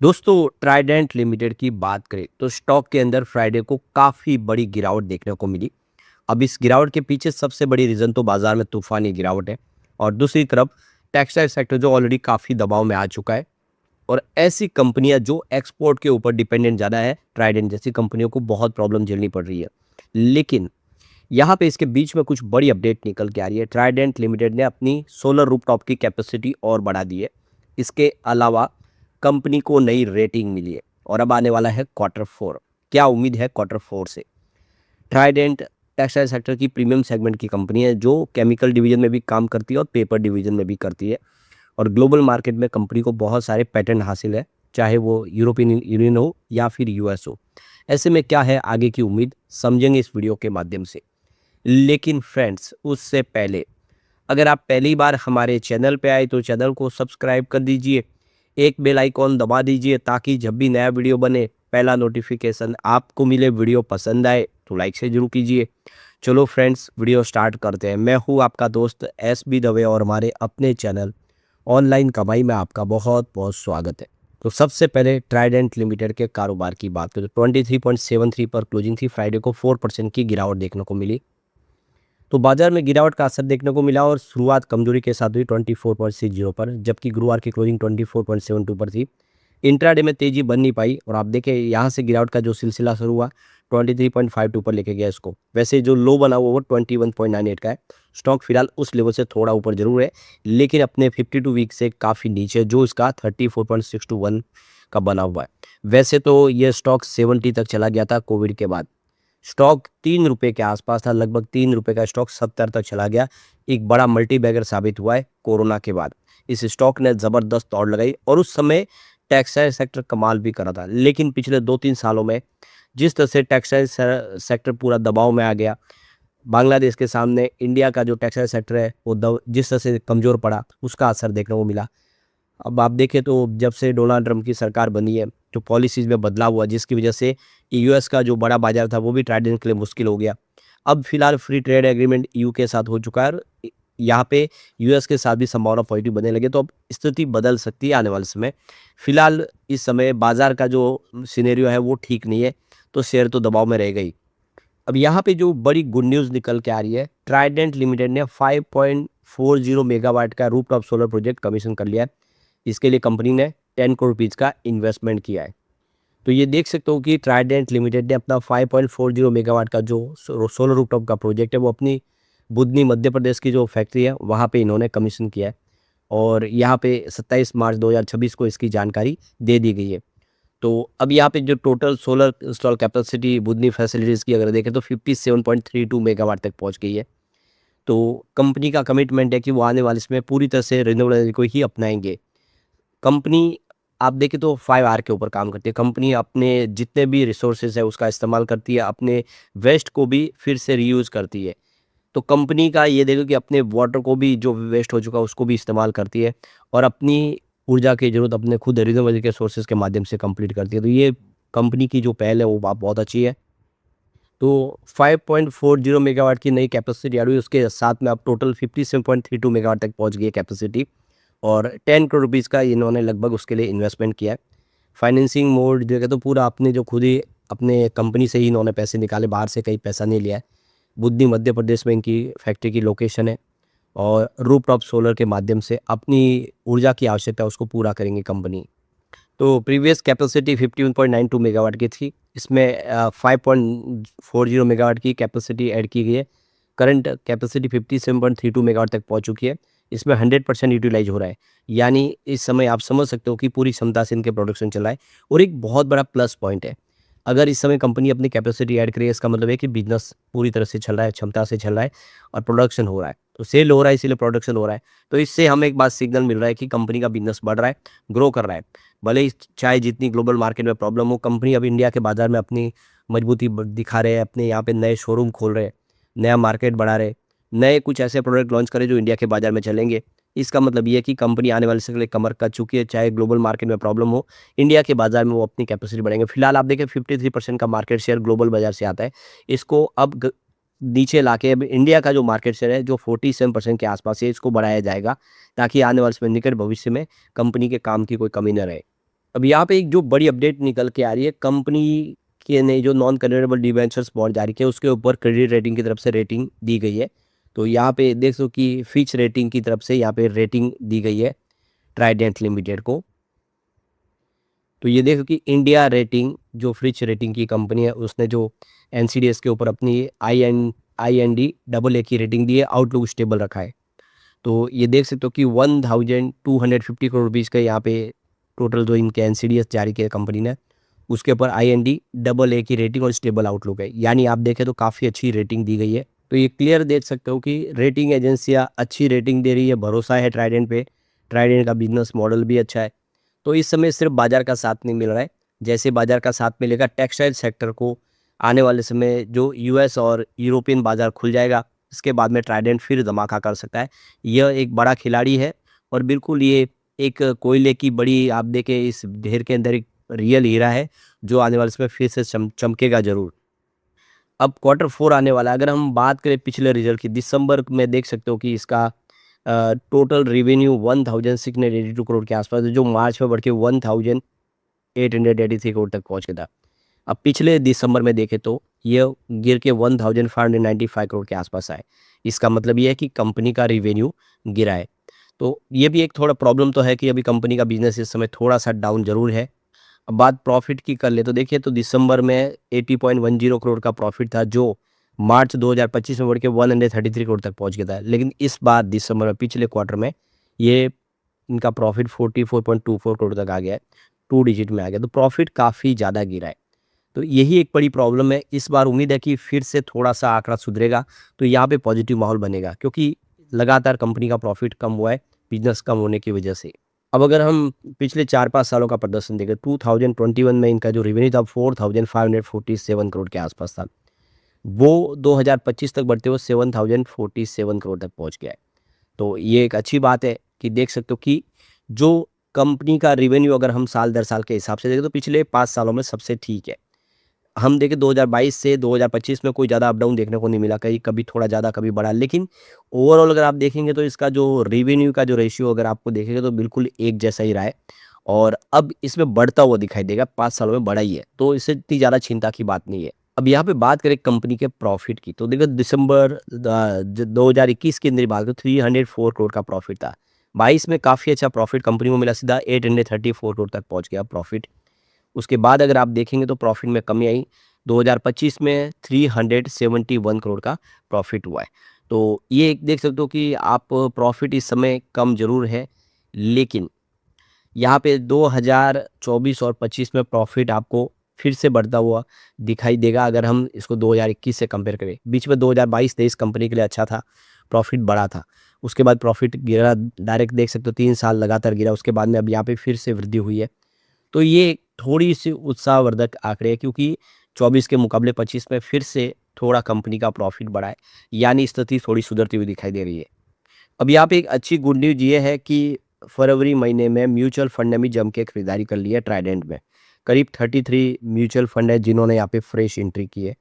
दोस्तों, Trident limited की बात करें तो स्टॉक के अंदर फ्राइडे को काफ़ी बड़ी गिरावट देखने को मिली। अब इस गिरावट के पीछे सबसे बड़ी रीज़न तो बाजार में तूफानी गिरावट है और दूसरी तरफ टेक्सटाइल सेक्टर जो ऑलरेडी काफ़ी दबाव में आ चुका है। और ऐसी कंपनियां जो एक्सपोर्ट के ऊपर डिपेंडेंट ज़्यादा है, ट्राइडेंट जैसी कंपनियों को बहुत प्रॉब्लम झेलनी पड़ रही है। लेकिन यहाँ पे इसके बीच में कुछ बड़ी अपडेट निकल के आ रही है। ट्राइडेंट लिमिटेड ने अपनी सोलर रूफटॉप की कैपेसिटी और बढ़ा दी है। इसके अलावा कंपनी को नई रेटिंग मिली है और अब आने वाला है क्वार्टर फोर। क्या उम्मीद है क्वार्टर फोर से? ट्राइडेंट टेक्सटाइल सेक्टर की प्रीमियम सेगमेंट की कंपनी है जो केमिकल डिवीजन में भी काम करती है और पेपर डिवीजन में भी करती है। और ग्लोबल मार्केट में कंपनी को बहुत सारे पैटेंट हासिल है, चाहे वो यूरोपियन यूनियन हो या फिर यूएस हो। ऐसे में क्या है आगे की उम्मीद, समझेंगे इस वीडियो के माध्यम से। लेकिन फ्रेंड्स, उससे पहले अगर आप पहली बार हमारे चैनल पे आए तो चैनल को सब्सक्राइब कर दीजिए, एक बेल आइकॉन दबा दीजिए ताकि जब भी नया वीडियो बने पहला नोटिफिकेशन आपको मिले। वीडियो पसंद आए तो लाइक से जरूर कीजिए। चलो फ्रेंड्स, वीडियो स्टार्ट करते हैं। मैं हूँ आपका दोस्त एस बी दवे और हमारे अपने चैनल ऑनलाइन कमाई में आपका बहुत बहुत स्वागत है। तो सबसे पहले ट्राइडेंट लिमिटेड के कारोबार की बात करें तो 23.73 पर क्लोजिंग थी। फ्राइडे को 4% की गिरावट देखने को मिली। तो बाजार में गिरावट का असर देखने को मिला और शुरुआत कमजोरी के साथ हुई 24.60 पर, जबकि गुरुवार की क्लोजिंग 24.72 पर थी। इंट्राडे में तेजी बन नहीं पाई और आप देखें यहाँ से गिरावट का जो सिलसिला शुरू हुआ 23.52 पर लेके गया इसको। वैसे जो लो बना हुआ वो 21.98 का है। स्टॉक फिलहाल उस लेवल से थोड़ा ऊपर जरूर है, लेकिन अपने 52 वीक से काफ़ी नीचे जो इसका 34.621 का बना हुआ है। वैसे तो ये स्टॉक 70 तक चला गया था कोविड के बाद। स्टॉक 3 रुपए के आसपास था, लगभग 3 रुपए का स्टॉक 70 तक चला गया। एक बड़ा मल्टी बैगर साबित हुआ है कोरोना के बाद। इस स्टॉक ने ज़बरदस्त दौड़ लगाई और उस समय टेक्सटाइल सेक्टर कमाल भी कर रहा था। लेकिन पिछले 2-3 सालों में जिस तरह से टेक्सटाइल सेक्टर पूरा दबाव में आ गया, बांग्लादेश के सामने इंडिया का जो टेक्सटाइल सेक्टर है वो जिस तरह से कमज़ोर पड़ा, उसका असर देखने को मिला। अब आप देखें तो जब से डोनाल्ड ट्रंप की सरकार बनी है, जो पॉलिसीज़ में बदलाव हुआ जिसकी वजह से यूएस का जो बड़ा बाज़ार था वो भी ट्राइडेंट के लिए मुश्किल हो गया। अब फिलहाल फ्री ट्रेड एग्रीमेंट ईयू के साथ हो चुका है और यहाँ पे यूएस के साथ भी संभावना पॉजिटिव बनने लगे, तो अब स्थिति बदल सकती है आने वाले समय। फिलहाल इस समय बाज़ार का जो सिनेरियो है वो ठीक नहीं है, तो शेयर तो दबाव में रहेगा ही। अब यहाँ पे जो बड़ी गुड न्यूज़ निकल के आ रही है, ट्राइडेंट लिमिटेड ने 5.40 मेगावाट का रूफटॉप सोलर प्रोजेक्ट कमीशन कर लिया है। इसके लिए कंपनी ने 10 करोड़ रुपीज़ का इन्वेस्टमेंट किया है। तो ये देख सकते हो कि ट्राइडेंट लिमिटेड ने अपना 5.40 मेगावाट का जो सोलर रूफटॉप का प्रोजेक्ट है वो अपनी बुधनी मध्य प्रदेश की जो फैक्ट्री है वहाँ पे इन्होंने कमीशन किया है। और यहाँ पे 27 मार्च 2026 को इसकी जानकारी दे दी गई है। तो अब यहाँ पे जो total solar install capacity Budhni facilities की अगर देखें तो 57.32 मेगावाट तक पहुँच गई है। तो कंपनी का कमिटमेंट है कि वो आने वाले इसमें पूरी तरह से रिन्यूएबल एनर्जी को ही अपनाएंगे। कंपनी आप देखें तो 5 आर के ऊपर काम करती है। कंपनी अपने जितने भी रिसोर्सेज है उसका इस्तेमाल करती है, अपने वेस्ट को भी फिर से रीयूज़ करती है। तो कंपनी का ये देखो कि अपने वाटर को भी जो वेस्ट हो चुका है उसको भी इस्तेमाल करती है और अपनी ऊर्जा की ज़रूरत अपने खुद रिन्यूएबल के सोर्सेज के माध्यम से कंप्लीट करती है। तो ये कंपनी की जो पहल है वो बहुत अच्छी है। तो 5.40 मेगावाट की नई कैपेसिटी ऐड हुई, उसके साथ में अब टोटल 57.32 मेगावाट तक पहुंच गई है कैपेसिटी। और 10 करोड़ रुपीज़ का इन्होंने लगभग उसके लिए इन्वेस्टमेंट किया है। फाइनेंसिंग मोड जो है तो पूरा अपने जो खुद ही अपने कंपनी से ही इन्होंने पैसे निकाले, बाहर से कहीं पैसा नहीं लिया है। बुद्धि मध्य प्रदेश में इनकी फैक्ट्री की लोकेशन है और रूफटॉप सोलर के माध्यम से अपनी ऊर्जा की आवश्यकता उसको पूरा करेंगे कंपनी। तो प्रीवियस कैपेसिटी 51.92 मेगावाट की थी, इसमें 5.40 मेगावाट की कैपेसिटी ऐड की गई है। करंट कैपेसिटी 57.32 मेगावाट तक पहुंच चुकी है। इसमें 100% यूटिलाइज हो रहा है, यानी इस समय आप समझ सकते हो कि पूरी क्षमता से इनके प्रोडक्शन चला है। और एक बहुत बड़ा प्लस पॉइंट है, अगर इस समय कंपनी अपनी कैपेसिटी ऐड करे इसका मतलब है कि बिजनेस पूरी तरह से चल रहा है, क्षमता से चल रहा है और प्रोडक्शन हो रहा है। तो सेल हो रहा है इसीलिए प्रोडक्शन हो रहा है। तो इससे हमें एक बात सिग्नल मिल रहा है कि कंपनी का बिजनेस बढ़ रहा है, ग्रो कर रहा है। भले ही चाहे जितनी ग्लोबल मार्केट में प्रॉब्लम हो, कंपनी अब इंडिया के बाजार में अपनी मजबूती दिखा रहे हैं, अपने यहाँ पे नए शोरूम खोल रहे हैं, नया मार्केट बढ़ा रहे, नए कुछ ऐसे प्रोडक्ट लॉन्च करें जो इंडिया के बाजार में चलेंगे। इसका मतलब ये है कि कंपनी आने वाले समय के लिए कमर कस चुकी है, चाहे ग्लोबल मार्केट में प्रॉब्लम हो, इंडिया के बाजार में वो अपनी कैपेसिटी बढ़ाएंगे। फिलहाल आप देखें 53% का मार्केट शेयर ग्लोबल बाजार से आता है। इसको अब नीचे लाके अब इंडिया का जो मार्केट शेयर है जो 47% के आसपास है, इसको बढ़ाया जाएगा ताकि आने वाले समय निकट भविष्य में कंपनी के काम की कोई कमी न रहे। अब यहाँ पे एक जो बड़ी अपडेट निकल के आ रही है, कंपनी के ने जो नॉन कन्वर्टेबल डिबेंचर्स बॉन्ड जारी किए उसके ऊपर क्रेडिट रेटिंग की तरफ से रेटिंग दी गई है। तो यहाँ पे देख सो कि फिच रेटिंग की तरफ से यहाँ पे रेटिंग दी गई है ट्राइडेंट लिमिटेड को। तो ये देखो कि इंडिया रेटिंग जो फिच रेटिंग की कंपनी है उसने जो एनसीडीएस के ऊपर अपनी I N D double A की रेटिंग दी है, आउटलुक स्टेबल रखा है। तो ये देख सकते हो कि 1250 करोड़ रुपीज़ का यहाँ पे टोटल जो इनके एनसीडीएस जारी किया कंपनी ने, उसके ऊपर आईएनडी डबल ए की रेटिंग और स्टेबल आउटलुक है। यानी आप देखें तो काफ़ी अच्छी रेटिंग दी गई है। तो ये क्लियर देख सकते हो कि रेटिंग एजेंसियाँ अच्छी रेटिंग दे रही है, भरोसा है ट्राइडेंट पे। ट्राइडेंट का बिजनेस मॉडल भी अच्छा है। तो इस समय सिर्फ बाजार का साथ नहीं मिल रहा है, जैसे बाजार का साथ मिलेगा टेक्सटाइल सेक्टर को आने वाले समय जो यूएस और यूरोपियन बाजार खुल जाएगा, इसके बाद में ट्राइडेंट फिर धमाका कर सकता है। यह एक बड़ा खिलाड़ी है और बिल्कुल ये एक कोयले की बड़ी आप देखें इस ढेर के अंदर एक रियल हीरा है जो आने वाले समय फिर से चमकेगा ज़रूर। अब क्वार्टर 4 आने वाला है, अगर हम बात करें पिछले रिजल्ट की, दिसंबर में देख सकते हो कि इसका टोटल रेवेन्यू 1682 करोड़ के आसपास है, जो मार्च में बढ़ के 1883 करोड़ तक पहुंच गया था। अब पिछले दिसंबर में देखें तो ये गिर के 1595 करोड़ के आसपास आए। इसका मतलब ये है कि कंपनी का रेवेन्यू गिरा है। तो ये भी एक थोड़ा प्रॉब्लम तो है कि अभी कंपनी का बिजनेस इस समय थोड़ा सा डाउन जरूर है। अब बात प्रॉफिट की कर ले तो देखिए तो दिसंबर में 80.10 करोड़ का प्रॉफिट था, जो मार्च 2025 में बढ़ के 133 करोड़ तक पहुंच गया था। लेकिन इस बार दिसंबर में पिछले क्वार्टर में ये इनका प्रॉफिट 44.24 करोड़ तक आ गया है, 2 डिजिट में आ गया। तो प्रॉफिट काफ़ी ज़्यादा गिरा है। तो यही एक बड़ी प्रॉब्लम है। इस बार उम्मीद है कि फिर से थोड़ा सा आंकड़ा सुधरेगा, तो यहाँ पे पॉजिटिव माहौल बनेगा, क्योंकि लगातार कंपनी का प्रॉफिट कम हुआ है बिजनेस कम होने की वजह से। अब अगर हम पिछले 4-5 सालों का प्रदर्शन देखें, 2021 में इनका जो रेवेन्यू था 4547 करोड़ के आसपास था, वो 2025 तक बढ़ते हुए 7047 करोड़ तक पहुंच गया है। तो ये एक अच्छी बात है कि देख सकते हो कि जो कंपनी का रेवेन्यू अगर हम साल दर साल के हिसाब से देखें तो पिछले 5 सालों में सबसे ठीक है। हम देखें 2022 से 2025 में कोई ज़्यादा अप डाउन देखने को नहीं मिला, कहीं कभी थोड़ा ज़्यादा कभी बढ़ा। लेकिन ओवरऑल अगर आप देखेंगे तो इसका जो रेवेन्यू का जो रेशियो अगर आपको देखेंगे तो बिल्कुल एक जैसा ही रहा है और अब इसमें बढ़ता हुआ दिखाई देगा। 5 सालों में बढ़ा ही है, तो इससे इतनी ज़्यादा चिंता की बात नहीं है। अब यहाँ पे बात करें कंपनी के प्रॉफिट की, तो देखो दिसंबर 2021 के अंदर बात करें 304 करोड़ का प्रॉफिट था। 22 में काफ़ी अच्छा प्रॉफिट कंपनी को मिला, सीधा 834 करोड़ तक पहुँच गया प्रॉफिट। उसके बाद अगर आप देखेंगे तो प्रॉफिट में कमी आई, 2025 में 371 करोड़ का प्रॉफिट हुआ है। तो ये एक देख सकते हो कि आप प्रॉफिट इस समय कम ज़रूर है, लेकिन यहाँ पे 2024 और 25 में प्रॉफिट आपको फिर से बढ़ता हुआ दिखाई देगा अगर हम इसको 2021 से कंपेयर करें। बीच में 2022-23 कंपनी के लिए अच्छा था, प्रॉफिट बढ़ा था। उसके बाद प्रॉफिट गिरा, डायरेक्ट देख सकते हो 3 साल लगातार गिरा, उसके बाद में अब यहाँ पे फिर से वृद्धि हुई है। तो ये थोड़ी-सी उत्साहवर्धक आंकड़े हैं, क्योंकि 24 के मुकाबले 25 में फिर से थोड़ा कंपनी का प्रॉफिट बढ़ा है, यानी स्थिति थोड़ी सुधरती हुई दिखाई दे रही है। अब यहाँ पे एक अच्छी गुड न्यूज़ ये है कि फरवरी महीने में म्यूचुअल फंड ने भी जम के खरीदारी कर ली है ट्राइडेंट में। करीब 33 म्यूचुअल फंड है जिन्होंने यहाँ पे फ्रेश एंट्री की है।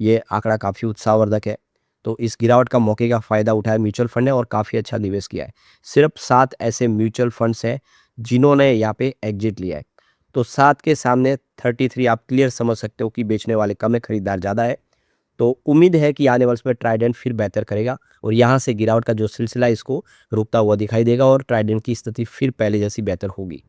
ये आंकड़ा काफ़ी उत्साहवर्धक है। तो इस गिरावट का मौके का फ़ायदा उठाया म्यूचुअल फंड ने और काफ़ी अच्छा निवेश किया है। सिर्फ 7 ऐसे म्यूचुअल फंड्स हैं जिन्होंने यहाँ पे एग्जिट लिया है। तो 7 के सामने 33 आप क्लियर समझ सकते हो कि बेचने वाले कम है, खरीदार ज़्यादा है। तो उम्मीद है कि आने वाले समय ट्राइडेंट फिर बेहतर करेगा और यहाँ से गिरावट का जो सिलसिला है इसको रुकता हुआ दिखाई देगा और ट्राइडेंट की स्थिति फिर पहले जैसी बेहतर होगी।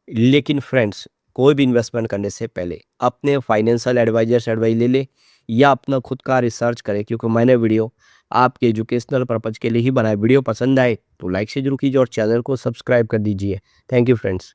लेकिन फ्रेंड्स, कोई भी इन्वेस्टमेंट करने से पहले अपने फाइनेंशियल एडवाइजर से एडवाइस ले ले या अपना खुद का रिसर्च करें, क्योंकि मैंने वीडियो आपके एजुकेशनल पर्पज़ के लिए ही बनाया। वीडियो पसंद आए तो लाइक से जरूर कीजिए और चैनल को सब्सक्राइब कर दीजिए। Thank you friends.